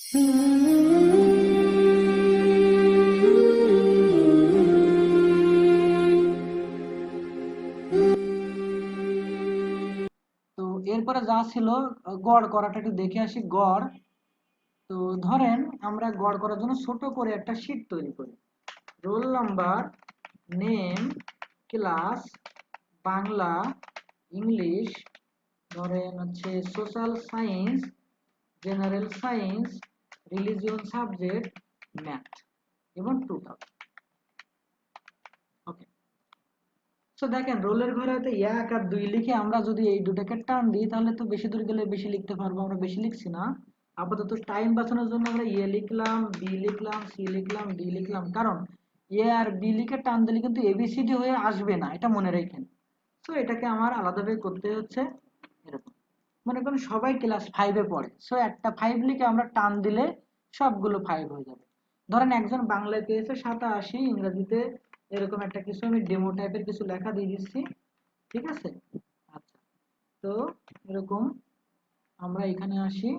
তো এরপরে যা ছিল গড় করাটা একটু দেখে আসি। গড়, তো ধরেন আমরা গড় করার জন্য ছোট করে একটা শীট তৈরি করি। Roll number, name, class, Bangla, English, ধরেন হচ্ছে social science, general science, religion subject, math এবং টোটাল। ওকে, তো দেখেন রোলের ঘরে হয়তো 1 আর 2 লিখে আমরা যদি এই দুটাকে টান দিই তাহলে তো বেশি দূর গেলে বেশি লিখতে পারবো। আমরা বেশি লিখছি না, আপাতত টাইম বাঁচানোর জন্য আমরা এ লিখলাম, বি লিখলাম, সি লিখলাম, ডি লিখলাম। কারণ এ আর বি লিখে টান দিলে কিন্তু এবিসিডি হয়ে আসবে না, এটা মনে রাখেন। তো এটাকে আমার আলাদাভাবে করতে হচ্ছে এরকম। মনে করেন সবাই ক্লাস 5-এ পড়ে, সো একটা 5 লিখে আমরা টান দিলে সবগুলো 5 হয়ে যাবে। ধরেন একজন বাংলায় পেয়েছে 87, ইংরেজিতে এরকম একটা কিছু আমি ডেমো টাইপের কিছু লেখা দিয়ে দিচ্ছি, ঠিক আছে। আচ্ছা, তো এরকম আমরা এখানে আসি।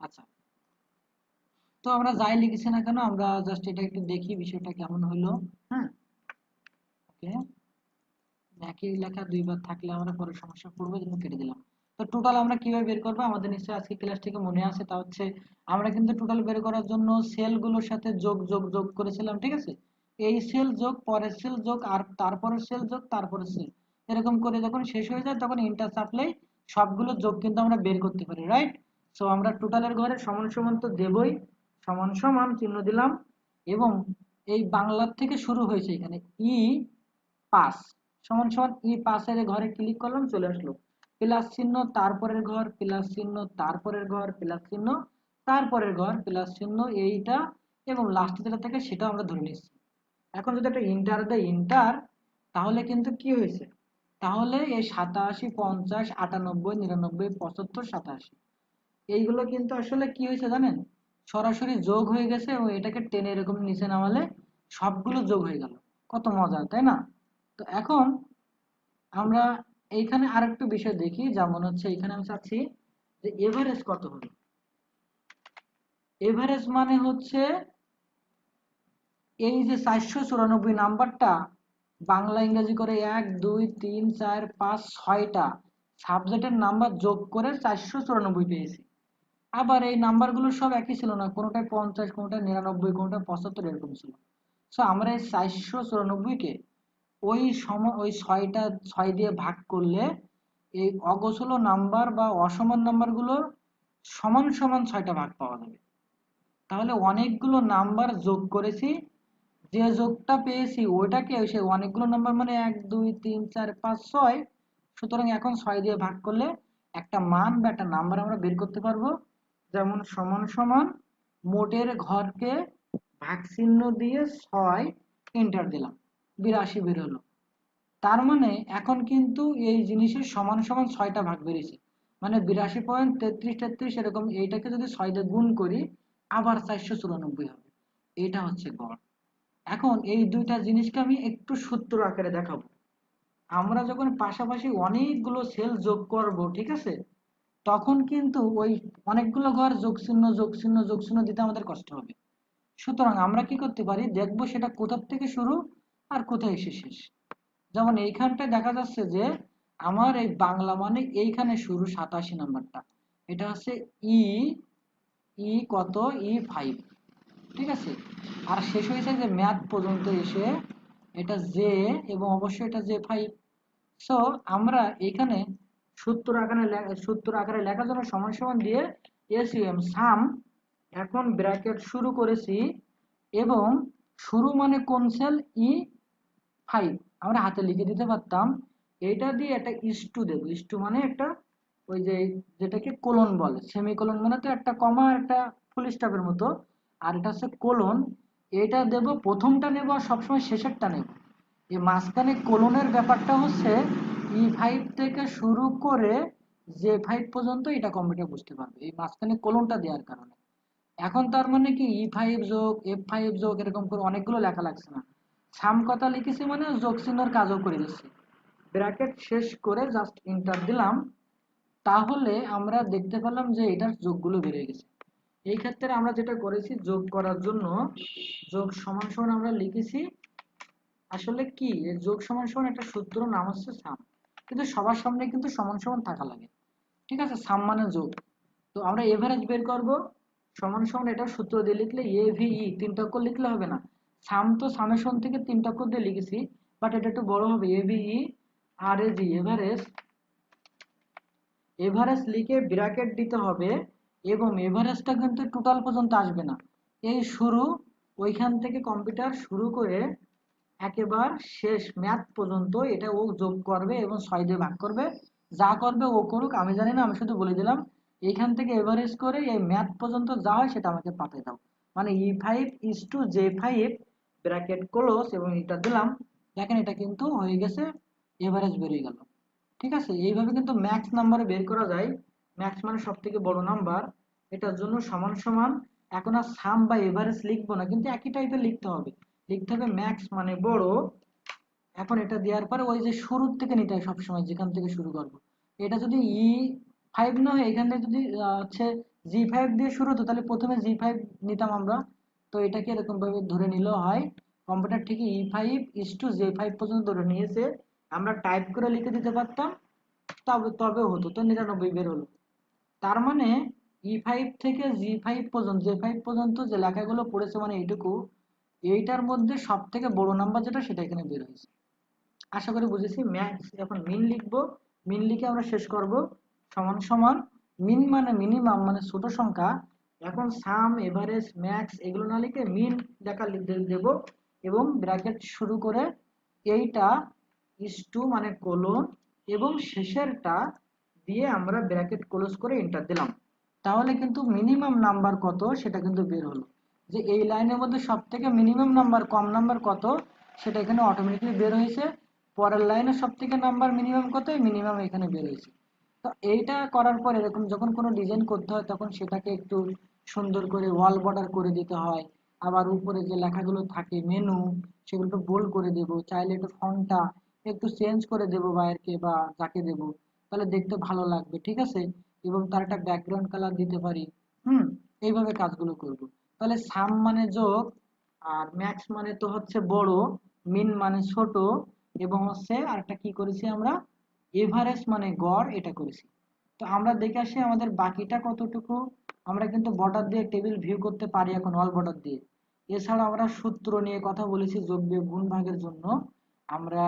আচ্ছা, তো আমরা যাই লিখেছি না কেন আমরা জাস্ট এটা একটু দেখি বিষয়টা কেমন হলো। হ্যাঁ, ওকে, একই লেখা দুইবার থাকলে আমরা পরে সমস্যা পড়বো, জন্য কেটে দিলাম। তো টোটাল আমরা কিভাবে বের করবো, আমাদের নিশ্চয়ই আজকে ক্লাস থেকে মনে আছে। তা হচ্ছে আমরা কিন্তু টোটাল বের করার জন্য সেলগুলোর সাথে যোগ যোগ যোগ করেছিলাম, ঠিক আছে। এই সেল যোগ পরের সেল যোগ আর তারপরের সেল যোগ তারপরের সেল, এরকম করে যখন শেষ হয়ে যায় তখন ইন্টার চাপলেই সবগুলো যোগ কিন্তু আমরা বের করতে পারি, রাইট। সো আমরা টোটালের ঘরে সমান সমান তো দেবই, সমান সমান চিহ্ন দিলাম। এবং এই বাংলার থেকে শুরু হয়েছে এখানে ই পাস, সমান সমান ই পাসের ঘরে ক্লিক করলাম, চলে আসলো প্লাস চিহ্ন, তারপরের ঘর প্লাস চিহ্ন, তারপরের ঘর প্লাস চিহ্ন, তারপরের ঘর প্লাস চিহ্ন, এইটা এবং লাস্টে যেটা থাকে সেটা আমরা ধরে নিচ্ছি। এখন যদি একটা ইন্টার দেয় ইন্টার, তাহলে কিন্তু কি হয়েছে, তাহলে এই 87, 50, 98, 99, 75, 87 এইগুলো কিন্তু আসলে কি হয়েছে জানেন, সরাসরি যোগ হয়ে গেছে এবং এটাকে টেনে এরকম নিচে নামালে সবগুলো যোগ হয়ে গেল। কত মজা, তাই না? তো এখন আমরা এইখানে আরেকটু বিষয় দেখি, যেমন হচ্ছে এখানে আমি চাচ্ছি যে এভারেজ কত হলো। এভারেজ মানে হচ্ছে এই যে 494 নাম্বারটা, বাংলা ইংরেজি করে 1 2 3 4 5 6টা সাবজেক্টের নাম্বার যোগ করে 494 পেয়েছি। আবার এই নাম্বারগুলো সব একই ছিল না, কোনোটায় 50, কোনোটায় 99, কোনোটায় 75 এরকম ছিল। সো আমরা এই 494-কে ওই 6 দিয়ে ভাগ করলে এই অগোছালো নাম্বার বা অসমান নাম্বারগুলোর সমান সমান 6টা ভাগ পাওয়া যাবে। তাহলে অনেকগুলো নাম্বার যোগ করেছি, যে যোগটা পেয়েছি ওইটাকে সে অনেকগুলো নাম্বার মানে 1 2 3 4 5 6, সুতরাং এখন 6 দিয়ে ভাগ করলে একটা মান বা একটা নাম্বার আমরা বের করতে পারবো। যেমন সমান সমান মোটের ঘরকে ভাগ চিহ্ন দিয়ে 6 এন্টার দিলাম, 82 বের হলো। তার মানে এখন কিন্তু এই জিনিসের সমান সমান 6টা ভাগ বেরিয়েছে, মানে 82.3333 এরকম। এইটাকে যদি 6 দিয়ে গুণ করি আবার 494 হবে। এটা হচ্ছে গড়। এখন এই দুইটা জিনিসকে আমি একটু সূত্র আকারে দেখাবো। আমরা যখন পাশাপাশি অনেকগুলো সেল যোগ করব, ঠিক আছে, তখন কিন্তু ওই অনেকগুলো ঘর যোগ চিহ্ন যোগ চিহ্ন যোগ চিহ্ন দিতে আমাদের কষ্ট হবে। সুতরাং আমরা কি করতে পারি দেখবো সেটা কোথা থেকে শুরু আর কোথায় এসে শেষ। যেমন এইখানটায় দেখা যাচ্ছে যে আমার এই বাংলা মানে এইখানে শুরু 87 নাম্বারটা, এটা হচ্ছে ই, ই কত, ই 5, ঠিক আছে। আর শেষ হয়েছে যে ম্যাথ পর্যন্ত এসে এটা জে, এবং অবশ্যই এটা J5। সো আমরা এখানে সূত্র আকারে লেখার জন্য সমান সমান দিয়ে এসইউএম সাম, এখন ব্র্যাকেট শুরু করেছি এবং শুরু মানে কোন সেল, ই 5, আমরা হাতে লিখে দিতে পারতাম। এটা দিয়ে একটা ইস্টু দেবো, ইস্টু মানে একটা ওই যে যেটাকে কোলন বলে, সেমিকোলন মানে তো একটা কমা একটা ফুল স্টপের মতো। আর এটা হচ্ছে কোলন। এটা দেব, প্রথমটা নেব আর সবসময় শেষেরটা নেব। এই মাঝখানে কোলনের ব্যাপারটা হচ্ছে E5 থেকে শুরু করে J5 পর্যন্ত এটা কম্পিউটার বুঝতে পারবে এই মাঝখানে কোলনটা দেওয়ার কারণে। এখন তার মানে কি E5 যোগ F5 যোগ এরকম করে অনেকগুলো লেখা লাগছে না, সাম কথা লিখেছি মানে যোগ চিহ্নর কাজও করে দিচ্ছি। ব্র্যাকেট শেষ করে জাস্ট এন্টার দিলাম, তাহলে আমরা দেখতে পেলাম যে এটার যোগগুলো বেড়ে গেছে। এই ক্ষেত্রে আমরা যেটা করেছি, যোগ করার জন্য যোগ সমান সমান আমরা লিখেছি আসলে কি, এর যোগ সমান সমান একটা সূত্র নাম হচ্ছে সাম, কিন্তু সবার সামনে কিন্তু সমান সমান থাকা লাগে। ঠিক আছে, সাম মানে যোগ। তো আমরা এভারেজ বের করব, সমান সমান এটা সূত্র দিয়ে লিখলে এভিই 3টা অক্ষর লিখলে হবে না, সাম তো সামেশন থেকে 3টা অক্ষর দিয়ে লিখেছি, বাট এটা একটু বড় হবে, এভিই আর এজি এভারেজ। এভারেজ লিখে ব্র্যাকেট দিতে হবে, এবং এভারেজটা কিন্তু টোটাল পর্যন্ত আসবে না, এই শুরু ওইখান থেকে কম্পিউটার শুরু করে একেবার শেষ ম্যাথ পর্যন্ত এটা ও যোগ করবে এবং 6 দিয়ে ভাগ করবে। যা করবে ও করুক, আমি জানি না, আমি শুধু বলে দিলাম। এইখান থেকে এভারেজ করে এই ম্যাথ পর্যন্ত যা হয় সেটা আমাকে পাঠিয়ে দাও। মানে E5:J5 ব্র্যাকেট ক্লোজ এবং এটা দিলাম। দেখেন এটা কিন্তু হয়ে গেছে, এভারেজ বেরিয়ে গেল। ঠিক আছে, এইভাবে কিন্তু ম্যাক্স নাম্বার বের করা যায়। ম্যাক্স মানে সব থেকে বড় নাম্বার, এটার জন্য সমান সমান। এখন আর সাম বা এভারেজ লিখবো না, কিন্তু একই টাইপের লিখতে হবে। লিখতে হবে ম্যাক্স মানে বড়। এখন এটা দেওয়ার পরে ওই যে শুরুর থেকে নিতে হয় সবসময়, যেখান থেকে শুরু করবো। এটা যদি E5 না হয়, এখানে যদি হচ্ছে G5 দিয়ে শুরু হতো, তাহলে প্রথমে G5 নিতাম আমরা। তো এটাকে এরকম ভাবে ধরে নিলেও হয়। কম্পিউটার থেকে E5:J5 পর্যন্ত ধরে নিয়েছে, আমরা টাইপ করে লিখে দিতে পারতাম, তবেও হতো, তো 99 বের হলো। তার মানে E5 থেকে J5 পর্যন্ত যে লেখাগুলো পড়েছে মানে এইটুকু, এইটার মধ্যে সব থেকে বড় নাম্বার যেটা সেটা এখানে বের হয়েছে। আশা করি বুঝেছি। ম্যাক্স এখন মিন লিখবো, মিন লিখে আমরা শেষ করব সমান সমান। মিন মানে মিনিমাম মানে ছোট সংখ্যা। এখন সাম এভারেজ ম্যাক্স এগুলো না লিখে মিন লেখা দেব, এবং ব্র্যাকেট শুরু করে এইটা ইস টু মানে কোলন এবং শেষেরটা দিয়ে আমরা ব্র্যাকেট ক্লোজ করে এন্টার দিলাম। তাহলে কিন্তু মিনিমাম নাম্বার কত সেটা কিন্তু বের হলো, যে এই লাইনের মধ্যে সব থেকে মিনিমাম নাম্বার কম নাম্বার কত সেটা এখানে অটোমেটিকলি বের হয়েছে। পরের লাইনে সব থেকে নাম্বার মিনিমাম কত, মিনিমাম এখানে বের হয়েছে। তো এইটা করার পর এরকম যখন কোনো ডিজাইন করতে হয় তখন সেটাকে একটু সুন্দর করে ওয়াল বর্ডার করে দিতে হয়। আবার উপরে যে লেখাগুলো থাকে মেনু, সেগুলো একটু বোল্ড করে দেবো, চাইলে একটু ফন্টটা একটু চেঞ্জ করে দেবো বাইরকে বা যাকে দেবো, তাহলে দেখতে ভালো লাগবে। ঠিক আছে, এবং তার একটা ব্যাকগ্রাউন্ড কালার দিতে পারি। হুম, এইভাবে কাজগুলো করব। তাহলে সাম মানে যোগ, আর ম্যাক্স মানে তো হচ্ছে বড়, মিন মানে ছোট, এবং হচ্ছে আরেকটা কি করেছি আমরা, এভারেজ মানে গড়, এটা করেছি। তো আমরা দেখে আসি আমাদের বাকিটা কতটুকু। আমরা কিন্তু বর্ডার দিয়ে টেবিল ভিউ করতে পারি এখন, অল বর্ডার দিয়ে। এছাড়া আমরা সূত্র নিয়ে কথা বলেছি যোগ বিয়োগ গুণ ভাগের জন্য। আমরা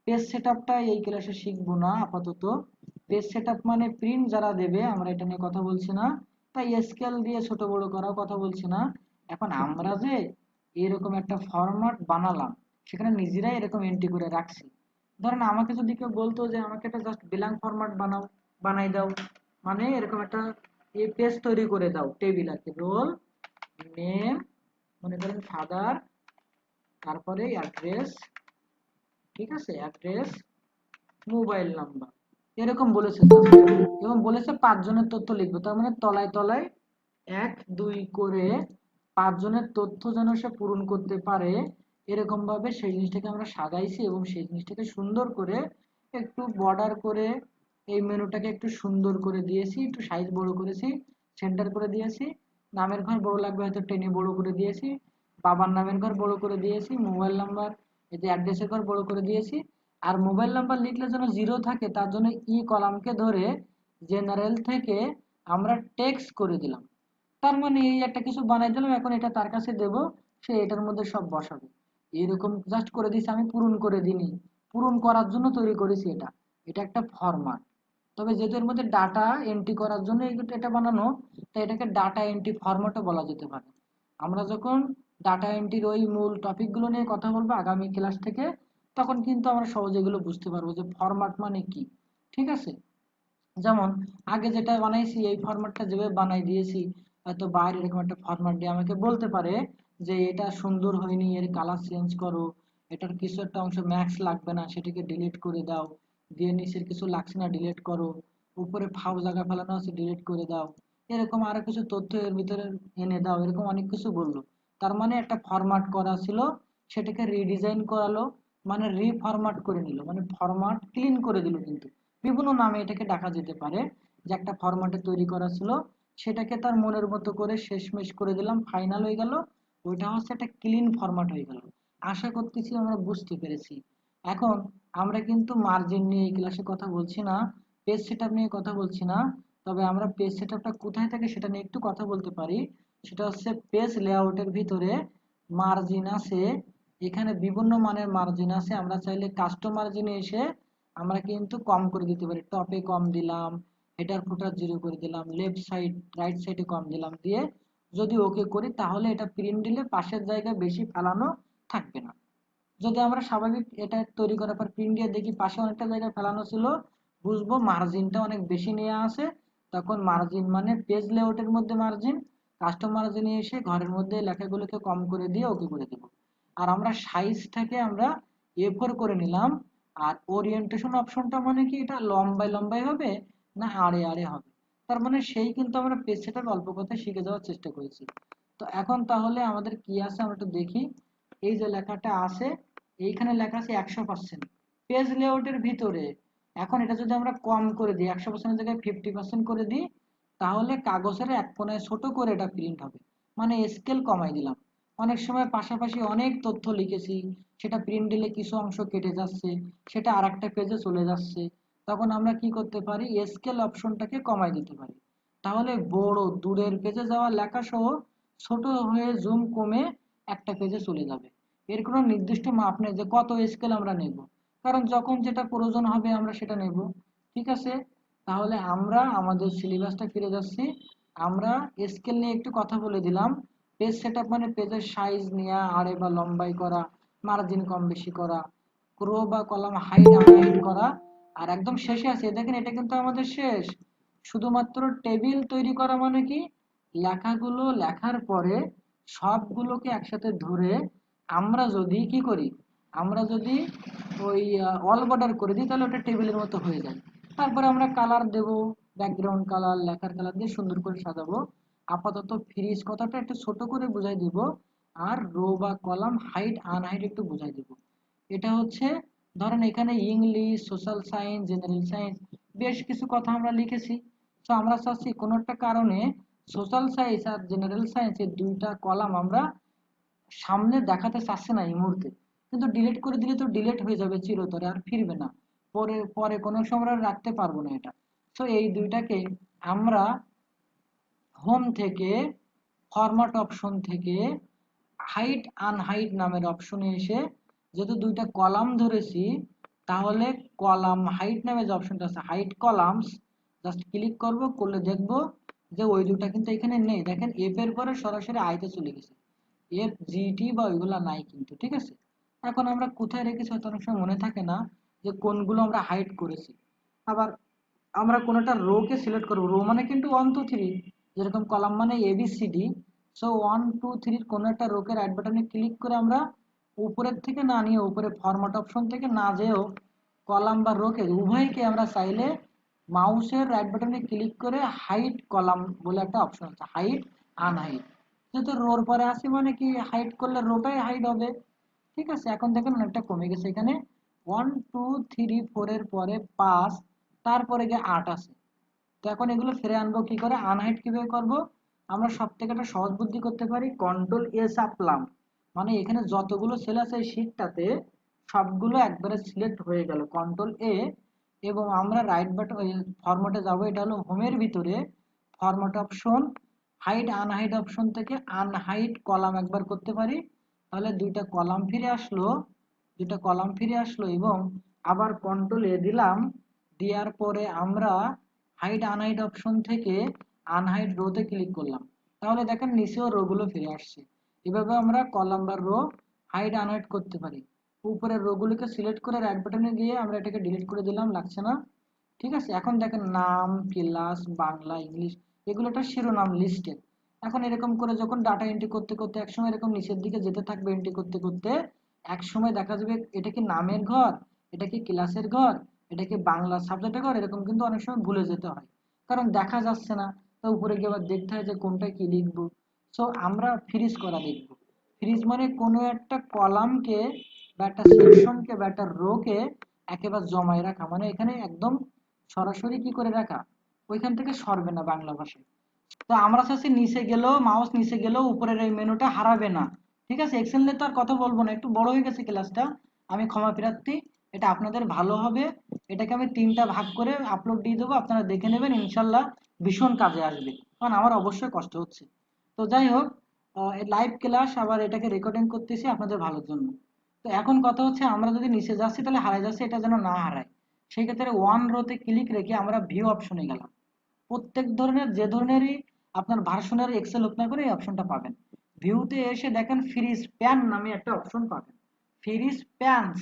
পেজ সেটআপটা এই ক্লাসে শিখবো না আপাতত। পেজ সেটআপ মানে প্রিন্ট যারা দেবে, আমরা এটা নিয়ে কথা বলছি না। তাই স্কেল দিয়ে ছোট বড় করার কথা বলছি না। এখন আমরা যে এরকম একটা ফরম্যাট বানালাম, সেখানে নিজেরাই এরকম এন্ট্রি করে রাখছি। ধরেন আমাকে যদি কেউ বলতো যে আমাকে একটা জাস্ট ব্ল্যাঙ্ক ফরম্যাট বানাই দাও, মানে এরকম একটা পেজ তৈরি করে দাও, টেবিল আর কি, রোল নেম, মনে করেন ফাদার, তারপরে অ্যাড্রেস, ঠিক আছে, অ্যাড্রেস, মোবাইল নাম্বার, এরকম বলেছে just। এবং বলেছে 5 জনের তথ্য লিখবে, তার মানে তলায় তলায় 1 2 করে 5 জনের তথ্য যেন সে পূরণ করতে পারে, এরকম ভাবে সেই জিনিসটাকে আমরা সাজাইছি। এবং সেই জিনিসটাকে সুন্দর করে একটু বর্ডার করে এই মেনুটাকে একটু সুন্দর করে দিয়েছি, একটু সাইজ বড় করেছি, সেন্টার করে দিয়েছি। নামের ঘর বড় লাগবে হয়তো টেনে বড় করে দিয়েছি, বাবার নামের ঘর বড় করে দিয়েছি, মোবাইল নাম্বার এই যে অ্যাড্রেসের ঘর বড় করে দিয়েছি। আর মোবাইল নাম্বার লিখলে যেন জিরো থাকে তার জন্য কলামকে ধরে জেনারেল থেকে আমরা টেক্সট করে দিলাম। তার মানে এই একটা কিছু বানাই দিলাম, এখন এটা তার কাছে দেব, সে এটার মধ্যে সব বসাবে। এরকম জাস্ট করে দিছি, আমি পূরণ করে দিইনি, পূরণ করার জন্য তৈরি করেছি এটা। এটা একটা ফরম্যাট। তবে যেহেতু এর মধ্যে ডাটা এন্ট্রি করার জন্য এটা বানানো, তাই এটাকে ডাটা এন্ট্রি ফরম্যাটও বলা যেতে পারে। আমরা যখন ডাটা এন্ট্রির ওই মূল টপিকগুলো নিয়ে কথা বলবো আগামী ক্লাস থেকে, তখন কিন্তু আমরা সহজে এগুলো বুঝতে পারবো যে ফরম্যাট মানে কি। ঠিক আছে, যেমন আগে যেটা বানাইছি এই ফরম্যাটটা যেভাবে বানাই দিয়েছি, হয়তো বাইরে এরকম একটা ফরম্যাট দিয়ে আমাকে বলতে পারে যে এটা সুন্দর হয়নি, এর কালার চেঞ্জ করো, এটার কিছু একটা অংশ ম্যাক্স লাগবে না সেটাকে ডিলিট করে দাও, দিয়ে নিচের কিছু লাগছে না ডিলিট করো, উপরে ফাও জায়গা ফেলানো আছে ডিলিট করে দাও, এরকম আরো কিছু তথ্য এর ভিতরে এনে দাও, এরকম অনেক কিছু বললো। তার মানে একটা ফরম্যাট করা ছিল, সেটাকে রিডিজাইন করালো, মানে রিফরম্যাট করে নিল, মানে ফরম্যাট ক্লিন করে দিল। কিন্তু বিভিন্ন নামে এটাকে ডাকা যেতে পারে, যে একটা ফরম্যাটে তৈরি করা ছিল সেটাকে তার মনের মতো করে শেষমেশ করে দিলাম, ফাইনাল হয়ে গেল, ওইটা হচ্ছে একটা ক্লিন ফরম্যাট হয়ে গেল। আশা করতেছি আমরা বুঝতে পেরেছি। এখন আমরা কিন্তু মার্জিন নিয়ে এই ক্লাসে কথা বলছি না, পেজ সেটআপ নিয়ে কথা বলছি না, তবে আমরা পেজ সেটআপটা কোথায় থাকে সেটা নিয়ে একটু কথা বলতে পারি। সেটা হচ্ছে পেজ লেআউটের ভিতরে মার্জিন আছে, এখানে বিভিন্ন মানের মার্জিন আছে, আমরা চাইলে কাস্টম মার্জিনে এসে আমরা কিন্তু কম করে দিতে পারি, টপে কম দিলাম, হেডার ফুটার জিরো করে দিলাম, লেফট সাইড রাইট সাইডে কম দিলাম, দিয়ে যদি ওকে করি তাহলে এটা প্রিন্ট দিলে পাশের জায়গায় বেশি ফেলানো থাকবে না। যদি আমরা স্বাভাবিক এটা তৈরি করার পর প্রিন্ট দিয়ে দেখি পাশে অনেকটা জায়গায় ফেলানো ছিল, বুঝবো মার্জিনটা অনেক বেশি নেওয়া আছে, তখন মার্জিন মানে পেজ লেআউটের মধ্যে মার্জিন, কাস্টম মার্জিনে এসে ঘরের মধ্যে লেখাগুলোকে কম করে দিয়ে ওকে করে দেব। আর আমরা সাইজটাকে আমরা A4 করে নিলাম। আর ওরিয়েন্টেশন অপশনটা মানে কি, এটা লম্বায় লম্বায় হবে না আড়ে আড়ে হবে, তার মানে সেই কিন্তু আমরা পেজ সেটআপ অল্প কথায় শিখে যাওয়ার চেষ্টা করেছি। তো এখন তাহলে আমাদের কি আছে আমরা একটু দেখি। এই যে লেখাটা আছে, এইখানে লেখা আছে 100% পেজ লেআউটের ভিতরে। এখন এটা যদি আমরা কম করে দিই, 100% জায়গায় 50% করে দিই, তাহলে কাগজের এক কোণায় ছোট করে এটা প্রিন্ট হবে, মানে স্কেল কমাই দিলাম। অনেক সময় পাশাপাশি অনেক তথ্য লিখেছি, সেটা প্রিন্ট দিলে কিছু অংশ কেটে যাচ্ছে, সেটা আর একটা পেজে চলে যাচ্ছে, তখন আমরা কি করতে পারি, স্কেল অপশনটাকে কমাই দিতে পারি। তাহলে বড় দূরের পেজে যাওয়া লেখা সহ ছোট হয়ে জুম কমে একটা পেজে চলে যাবে। এর কোনো নির্দিষ্ট মাপ নেই যে কত স্কেল আমরা নেব, কারণ যখন যেটা প্রয়োজন হবে আমরা সেটা নেব। ঠিক আছে, তাহলে আমরা আমাদের সিলেবাসটা ফিরে যাচ্ছি। আমরা স্কেল নিয়ে একটু কথা বলে দিলাম। পেজ সেটআপ মানে পেজের সাইজ নেওয়া, আড়ে বা লম্বাই করা, মার্জিন কম বেশি করা, রো বা কলাম হাইট আনহাইট করা। আর একদম শেষে আছে দেখেন, এটা কিন্তু আমাদের শেষ। শুধুমাত্র টেবিল তৈরি করা মানে কি, লেখাগুলো লেখার পরে সবগুলোকে একসাথে ধরে আমরা যদি কি করি, আমরা যদি ওই অল বর্ডার করে দিই তাহলে ওটা টেবিলের মতো হয়ে যায়। তারপরে আমরা কালার দেব, ব্যাকগ্রাউন্ড কালার লেখার কালার দিয়ে সুন্দর করে সাজাবো। আপাতত ফ্রিজ কথাটা একটু ছোট করে বুঝাই দিব, আর রো বা কলাম হাইট আনহাইট একটু বুঝাই দিব। এটা হচ্ছে, ধরেন এখানে English, social science, general science বেশ কিছু কথা আমরা লিখেছি। তো আমরা চাচ্ছি কোনো একটা কারণে সোশ্যাল সায়েন্স আর জেনারেল সায়েন্সের দুইটা কলাম আমরা সামনে দেখাতে চাচ্ছে না এই মুহূর্তে, কিন্তু ডিলিট করে দিলে তো ডিলিট হয়ে যাবে চিরতরে, আর ফিরবে না, পরে পরে কোনো সময় আর রাখতে পারবো না এটা। তো এই দুইটাকে আমরা হোম থেকে, ফরম্যাট অপশন থেকে হাইট আনহাইট নামের অপশনে এসে যেহেতু দুইটা কলাম ধরেছি, তাহলে কলাম হাইট নামে যে অপশনটা আছে হাইট কলামস, জাস্ট ক্লিক করব, করলে দেখব যে ওই দুটা কিন্তু এখানে নেই। দেখেন এফ এর পরে সরাসরি আইতে চলে গেছে, এফ জিটি বা ওইগুলা নাই কিন্তু। ঠিক আছে, এখন আমরা কোথায় রেখেছি হয়তো অনেক সময় মনে থাকে না যে কোনগুলো আমরা হাইড করেছি। আবার আমরা কোনোটা রো কে সিলেক্ট করব, রো মানে কিন্তু 1 2 3, যেরকম কলাম মানে ABCD। সো 1 2 3 কোনো একটা রোকে রাইট বাটনে ক্লিক করে আমরা উপরের থেকে না নিয়ে, উপরে ফরম্যাট অপশন থেকে না যেও, কলাম বা রোকে উভয়কে আমরা চাইলে মাউসের রাইট বাটনে ক্লিক করে হাইট কলাম বলে একটা অপশন আছে, হাইট আনহাইট। যেহেতু রোর পরে আসি মানে কি হাইট করলে রোটাই হাইট হবে। ঠিক আছে, এখন দেখেন অনেকটা কমে গেছে, এখানে 1 2 3 4 এর পরে 5, তারপরে গিয়ে 8 আছে। তো এখন এগুলো ফিরে আনবো কি করে, আনহাইড কিভাবে করব, আমরা সব থেকে একটা সহজ বুদ্ধি করতে পারি, কন্ট্রোল A চাপলাম, মানে এখানে যতগুলো সেল আছে এই শীটটাতে সবগুলো একবারে সিলেক্ট হয়ে গেল, কন্ট্রোল A। এবং আমরা রাইট বাটন ফরম্যাটে যাব, এটা হলো হোমের ভিতরে format option, hide unhide option থেকে আনহাইড কলাম একবার করতে পারি, তাহলে দুইটা কলাম ফিরে আসলো। এবং আবার কন্ট্রোল A দিলাম, দেওয়ার পরে আমরা হাইড আনহাইড অপশন থেকে আনহাইড রোতে ক্লিক করলাম, তাহলে দেখেন নিচেও রো গুলো ফিরে আসছে। এভাবে আমরা কলাম বা রো হাইড আনহাইড করতে পারি। উপরের রো গুলিকে সিলেক্ট করে রাইট বাটনে গিয়ে আমরা এটাকে ডিলিট করে দিলাম, লাগছে না। ঠিক আছে, এখন দেখেন নাম, ক্লাস, বাংলা, ইংলিশ, এগুলো একটা শিরোনাম লিস্টের। এখন এরকম করে যখন ডাটা এন্ট্রি করতে করতে একসময় এরকম নিচের দিকে যেতে থাকবে এন্ট্রি করতে করতে, একসময় দেখা যাবে এটা কি নামের ঘর, এটা কি ক্লাসের ঘর, এটা কি বাংলা সাবজেক্টের ঘর, এরকম কিন্তু অনেক সময় ভুলে যেতে হয়, কারণ দেখা যাচ্ছে না। তো উপরে গিয়ে আবার দেখতে হয় যে কোনটা কি লিখবো। সো আমরা ফ্রিজ করা লিখবো। ফ্রিজ মানে কোনো একটা কলামকে বা একটা সেকশনকে বা একটা রোকে একেবারে জমায় রাখা, মানে এখানে একদম সরাসরি কি করে রাখা, ওইখান থেকে সরবে না বাংলা ভাষায়। তো আমরা চাচ্ছি নিচে গেলেও মাউস নিচে গেলেও উপরের এই মেনুটা হারাবে না। ঠিক আছে, এক্সেল নিয়ে তো আর কথা বলবো না, একটু বড় হয়ে গেছে ক্লাসটা, আমি ক্ষমা প্রার্থী। এটা আপনাদের ভালো হবে। এটাকে আমি 3টা ভাগ করে আপলোড দিয়ে দেবো, আপনারা দেখে নেবেন, ইনশাল্লাহ ভীষণ কাজে আসবে, কারণ আমার অবশ্যই কষ্ট হচ্ছে। তো যাই হোক, লাইভ ক্লাস আবার এটাকে রেকর্ডিং করতেছি আপনাদের ভালোর জন্য। তো এখন কথা হচ্ছে আমরা যদি নিচে যাচ্ছি তাহলে হারাই যাচ্ছে, এটা যেন না হারায়। সেই ক্ষেত্রে ওয়ান রোতে ক্লিক রেখে আমরা ভিউ অপশনে গেলাম। প্রত্যেক ধরনের যে ধরনেরই আপনার ভার্সনের এক্সেল ওপেন করে এই অপশনটা পাবেন। ভিউতে এসে দেখেন ফ্রি স্প্যান নামে একটা অপশন পাবেন, ফ্রি স্প্যানস।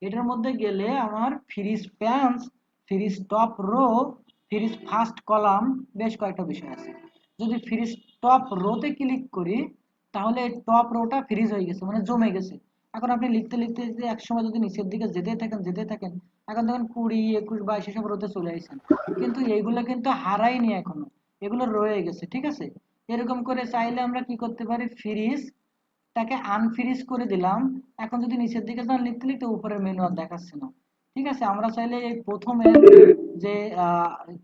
এটার মধ্যে গেলে আমার freeze panes, freeze top row, freeze first column, বেশ কয়েকটা বিষয় আছে। যদি ফ্রি স্টপ রোতে ক্লিক করি তাহলে এই টপ রোটা ফ্রিজ হয়ে গেছে, মানে জমে গেছে। এখন আপনি লিখতে লিখতে যদি একসময় যদি নিচের দিকে যেতে থাকেন, এখন দেখেন 20, 21, 22 এসব রোতে চলে আসছেন, কিন্তু এইগুলো কিন্তু হারাইনি এখনো, এগুলো রয়ে গেছে। ঠিক আছে, এরকম করে চাইলে আমরা কি করতে পারি, ফ্রিজ তাকে আনফ্রিজ করে দিলাম। এখন যদি নিচের দিকে যান লিখতে লিখতে উপরের মেনু আর দেখাচ্ছে না। ঠিক আছে, আমরা চাইলে এই প্রথমে যে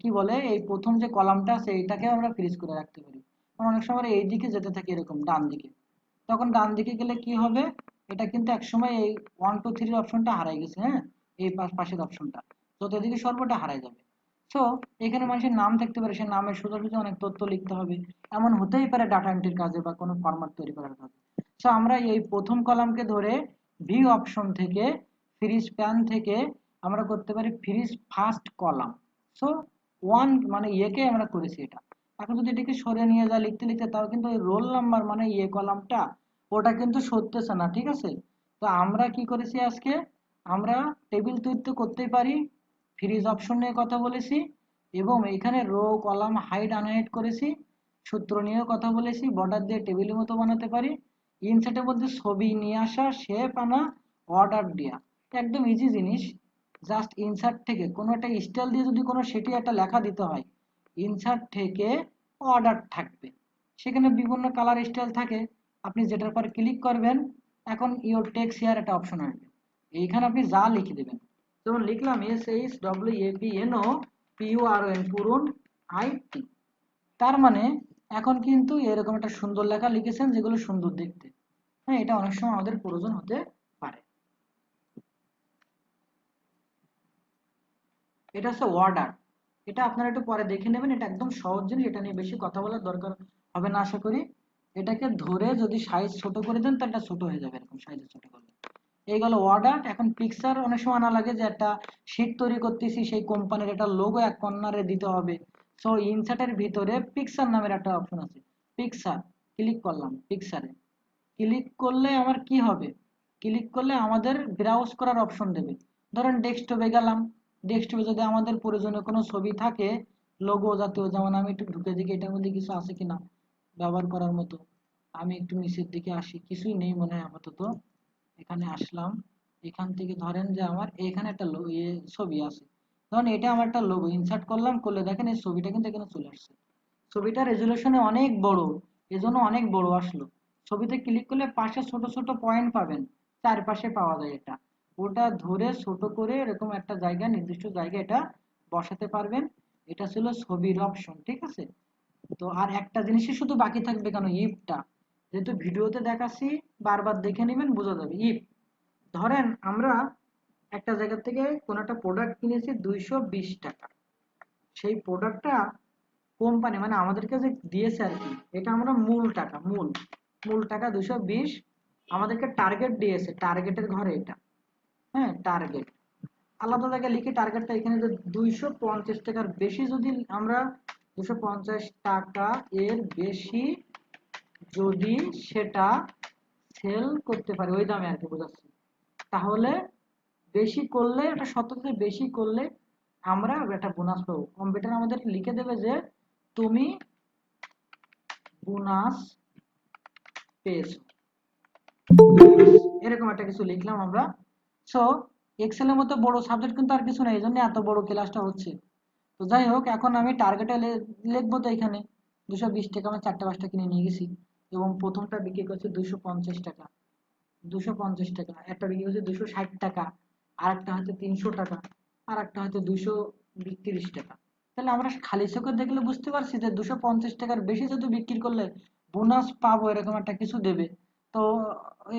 কি বলে এই প্রথম যে কলামটা আছে এইটাকে আমরা ফ্রিজ করে রাখতে পারি। কারণ অনেক সময় এই দিকে যেতে থাকি এরকম ডান দিকে, তখন ডান দিকে গেলে কি হবে, এটা কিন্তু একসময় এই 1 2 3 অপশনটা হারাই গেছে। হ্যাঁ, এই পাশের অপশনটা যত এদিকে সর্বটা হারাই যাবে। সো এখানে মানুষের নাম থাকতে পারে, সে নামের সোজাসুজি অনেক তথ্য লিখতে হবে, এমন হতেই পারে ডাটা এন্ট্রির কাজে বা কোনো ফরম্যাট তৈরি করার কাজে। সো আমরা এই প্রথম কলামকে ধরে ভিউ অপশন থেকে ফ্রিজ প্যান থেকে আমরা করতে পারি fridge first column. So one মানে ইয়েকে আমরা করেছি এটা। এখন যদি এটাকে সরিয়ে নিয়ে যায় লিখতে লিখতে, তাও কিন্তু ওই রোল নাম্বার মানে ইয়ে কলামটা ওটা কিন্তু সরতেছে না। ঠিক আছে, তো আমরা কি করেছি আজকে, আমরা টেবিল তৈরি তো করতেই পারি, ফ্রিজ অপশন নিয়ে কথা বলেছি, এবং এখানে রো কলাম হাইড আনহাইড করেছি, সূত্র নিয়েও কথা বলেছি, বর্ডার দিয়ে টেবিলের মতো বানাতে পারি, ইনসার্টের মধ্যে ছবি নিয়ে আসা, শেপ আনা, অর্ডার দেওয়া, একদম ইজি জিনিস। জাস্ট ইনসার্ট থেকে কোনো একটা স্টাইল দিয়ে যদি কোনো সেটি একটা লেখা দিতে হয়, ইনসার্ট থেকে অর্ডার থাকবে, সেখানে বিভিন্ন কালার স্টাইল থাকে, আপনি যেটার পর ক্লিক করবেন, এখন ইওর টেক্সট হিয়ার একটা অপশন আসবে, এইখানে আপনি যা লিখে দেবেন। যেমন লিখলাম SHWAPNO পূরণ IT, তার মানে এখন কিন্তু এরকম একটা সুন্দর লেখা লিখেছেন যেগুলো সুন্দর দেখতে। হ্যাঁ, এটা অনেক সময় আমাদের প্রয়োজন হতে পারে। এটা হচ্ছে অর্ডার, এটা আপনারা একটু পরে দেখে নেবেন, এটা একদম সহজ জিনিস, এটা নিয়ে বেশি কথা বলার দরকার হবে না আশা করি। এটাকে ধরে যদি সাইজ ছোট করে দেন তাহলে এটা ছোট হয়ে যাবে, এরকম সাইজে ছোট করলে। এই গেল অর্ডার। এখন পিকচার অনেক সময় আনা লাগে, যে একটা শীট তৈরি করতেছি, সেই কোম্পানির একটা লোগো এক কর্নারে দিতে হবে। সো ইনসার্টের ভিতরে পিকচার নামের একটা অপশন আছে, পিকচার ক্লিক করলাম। পিকচারে ক্লিক করলে আমার কি হবে, ক্লিক করলে আমাদের ব্রাউজ করার অপশন দেবে। ধরেন ডেস্কটপে গেলাম, ডেস্কটপে যদি আমাদের প্রয়োজনীয় কোনো ছবি থাকে লোগো জাতীয়, যেমন আমি একটু ঢুকে দেখি এটার মধ্যে কিছু আছে কিনা ব্যবহার করার মতো। আমি একটু নিচের দিকে আসি, কিছুই নেই মনে হয় আপাতত। এখানে আসলাম, এখান থেকে ধরেন যে আমার এখানে একটা ছবি আছে, ধরেন এটা আমার একটা লোগো, ইনসার্ট করলাম, করলে দেখেন এই ছবিটা কিন্তু এখানে চলে আসছে। ছবিটা রেজুলেশনে অনেক বড়, এজন্য অনেক বড় আসলো। ছবিতে ক্লিক করলে পাশে ছোট ছোট পয়েন্ট পাবেন, চারপাশে পাওয়া যায় এটা, ওটা ধরে ছোট করে এরকম একটা জায়গা নির্দিষ্ট জায়গায় এটা বসাতে পারবেন। এটা ছিল ছবির অপশন। ঠিক আছে, তো আর একটা জিনিসই শুধু বাকি থাকবে, কেন, ইফটা, যেহেতু ভিডিওতে দেখাচ্ছি বারবার দেখে নেবেন, বোঝা যাবে। ইফ ধরেন আমরা একটা জায়গা থেকে কোনো একটা প্রোডাক্ট কিনেছি 220 টাকা, সেই প্রোডাক্টটা কোম্পানি মানে আমাদেরকে যে দিয়েছে আর কি, এটা আমরা মূল টাকা, মূল মূল টাকা 220, আমাদেরকে টার্গেট দিয়েছে, টার্গেটের ঘরে এটা। হ্যাঁ, টার্গেট আলাদা জায়গায় লিখে টার্গেটটা এখানে যে 250 টাকার বেশি যদি আমরা, 250 টাকা এর বেশি যদি সেটা সেল করতে পারি ওই দামে আর কি, বোঝাচ্ছি, তাহলে বেশি করলে এটা শতকরা বেশি করলে আমরা একটা বোনাস পাবো। কম্পিউটার আমাদের লিখে দেবে যে তুমি বোনাস পেয়েছো, এরকম একটা কিছু লিখলাম আমরা। সো এক্সেলের মতো বড় সাবজেক্ট কিন্তু আর কিছু নেই, এই জন্য এত বড় ক্লাসটা হচ্ছে। তো যাই হোক, এখন আমি টার্গেটে লিখবো। তো এখানে 220 টাকা আমি 4টা 5টা কিনে নিয়ে গেছি, এবং প্রথমটা বিক্রি করছে 250 টাকা। 250 টাকা, একটা বিক্রি করছে 260 টাকা, আর একটা হচ্ছে 300 টাকা, আর একটা হচ্ছে 232 টাকা। তাহলে আমরা খালি চোখে দেখলে বুঝতে পারছি যে 250 টাকার বেশি যদি বিক্রি করলে বোনাস পাবো, এরকম একটা কিছু দেবে। তো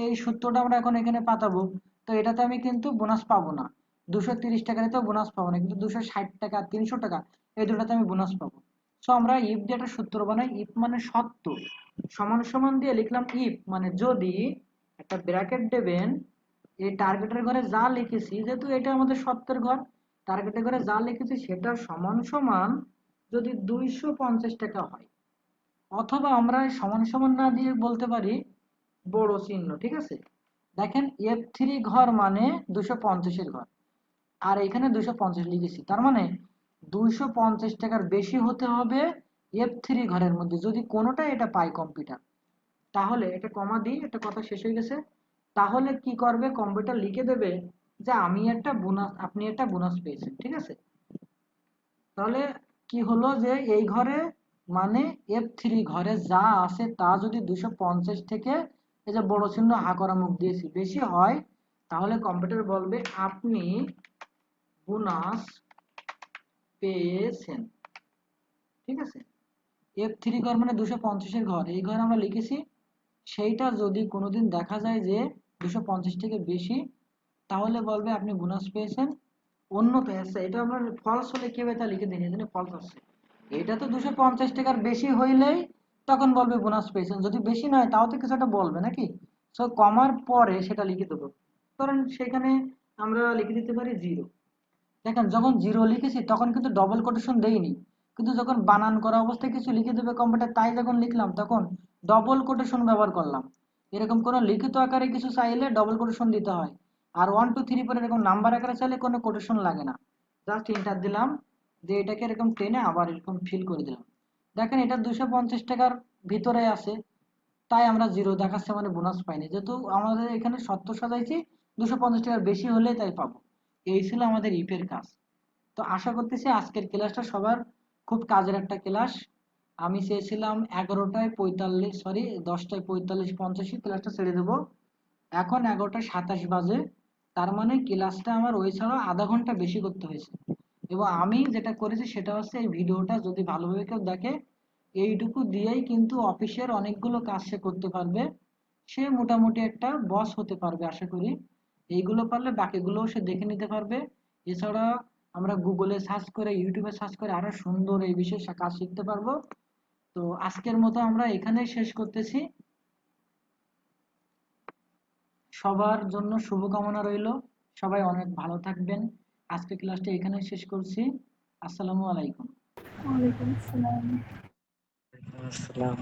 এই সূত্রটা আমরা এখন এখানে পাতাবো। তো এটাতে আমি কিন্তু বোনাস পাবো না, 230 টাকাতে তো বোনাস পাবো না, কিন্তু 260 টাকা 300 টাকা এই দুটাতে আমি বোনাস পাবো। সো আমরা ইফ দিয়ে একটা সূত্র বানাই। ইফ মানে সত্য, সমান সমান দিয়ে লিখলাম ইফ মানে যদি, একটা ব্র্যাকেট দেবেন, এই টার্গেটের ঘরে যা লিখেছি, যেহেতু এটা আমাদের সত্যের ঘর, টার্গেটের ঘরে যা লিখেছি সেটা সমান সমান যদি 250 টাকা হয়, অথবা আমরা সমান সমান না দিয়ে বলতে পারি বড় চিহ্ন, ঠিক আছে। দেখেন F3 ঘর মানে 250-এর ঘর, আর এখানে 250 লিখেছি, তার মানে 250 টাকার বেশি হতে হবে F3 ঘরের মধ্যে, যদি কোনোটা এটা পায় কম্পিউটার। তাহলে এটা কমা দিই, একটা কথা শেষ হয়ে গেছে। তাহলে কি করবে, কম্পিউটার লিখে দেবে যে আমি একটা বোনাস, আপনি একটা বোনাস পেয়েছেন, ঠিক আছে। তাহলে কি হলো যে এই ঘরে মানে F3 ঘরে যা আছে তা যদি 250 থেকে, এই যে বড় চিহ্ন হা করা মুখ দিয়েছি, বেশি হয়, তাহলে কম্পিউটার বলবে আপনি বোনাস পেয়েছেন, ঠিক আছে। F3 ঘর মানে 250-এর ঘর, এই ঘর আমরা লিখেছি, সেইটা যদি কোনোদিন দেখা যায় যে 250 থেকে বেশি, তাহলে বলবে আপনি বোনাস পেয়েছেন। অন্যথায় আছে, এটা আমরা ফলস হলে কি হবে তা লিখে দিন, এখানে ফলস আছে। এটা তো 250 টাকার বেশি হইলেই তখন বলবে বোনাস পেয়েছেন, যদি বেশি নয় তাও তো কিছু একটা বলবে নাকি। সো কমার পরে সেটা লিখে দেবো। কারণ সেখানে আমরা লিখে দিতে পারি 0। দেখেন যখন 0 লিখেছি তখন কিন্তু ডবল কোটেশন দেইনি, কিন্তু যখন বানান করা অবস্থায় কিছু লিখে দেবে কম্পিউটার, তাই যখন লিখলাম তখন ডবল কোটেশন ব্যবহার করলাম। এরকম কোনো লিখিত আকারে কিছু চাইলে ডবল কোটেশন দিতে হয়, আর 1 2 3 4 এরকম নাম্বার আকারে চাইলে কোনো কোটেশন লাগে না। জাস্ট এন্টার দিলাম, যে এটাকে এরকম টেনে আবার এরকম ফিল করে দিলাম। দেখেন এটা 250 টাকার ভিতরে আছে, তাই আমরা 0 দেখাচ্ছে, মানে বোনাস পাইনি, যেহেতু আমাদের এখানে সত্য সাজাইছি 250 টাকার বেশি হলে তাই পাবো। এই ছিল আমাদের ইফের কাজ। তো আশা করতেছি আজকের ক্লাসটা সবার খুব কাজের একটা ক্লাস। আমি চেয়েছিলাম 11টায় 45, সরি 10টায় 45 85 ক্লাসটা ছেড়ে দেবো, এখন 11টা 27 বাজে। তার মানে ক্লাসটা আমার ওই ছাড়াও আধা ঘন্টা বেশি করতে হয়েছে। এবং আমি যেটা করেছি সেটা হচ্ছে এই ভিডিওটা যদি ভালোভাবে কেউ দেখে, এইটুকু দিয়েই কিন্তু অফিসের অনেকগুলো কাজ সে করতে পারবে, সে মোটামুটি একটা বস হতে পারবে আশা করি। এইগুলো পারলে বাকিগুলোও সে দেখে নিতে পারবে। এছাড়া আমরা গুগলে সার্চ করে, ইউটিউবে সার্চ করে আরো সুন্দর এই বিষয়ে কাজ শিখতে পারবো। তো আজকের মতো আমরা এখানেই শেষ করতেছি। সবার জন্য শুভকামনা রইল, সবাই অনেক ভালো থাকবেন। আজকে ক্লাসটা এখানে শেষ করছি। আসসালামু আলাইকুম। ওয়ালাইকুম আসসালাম। আসসালাম।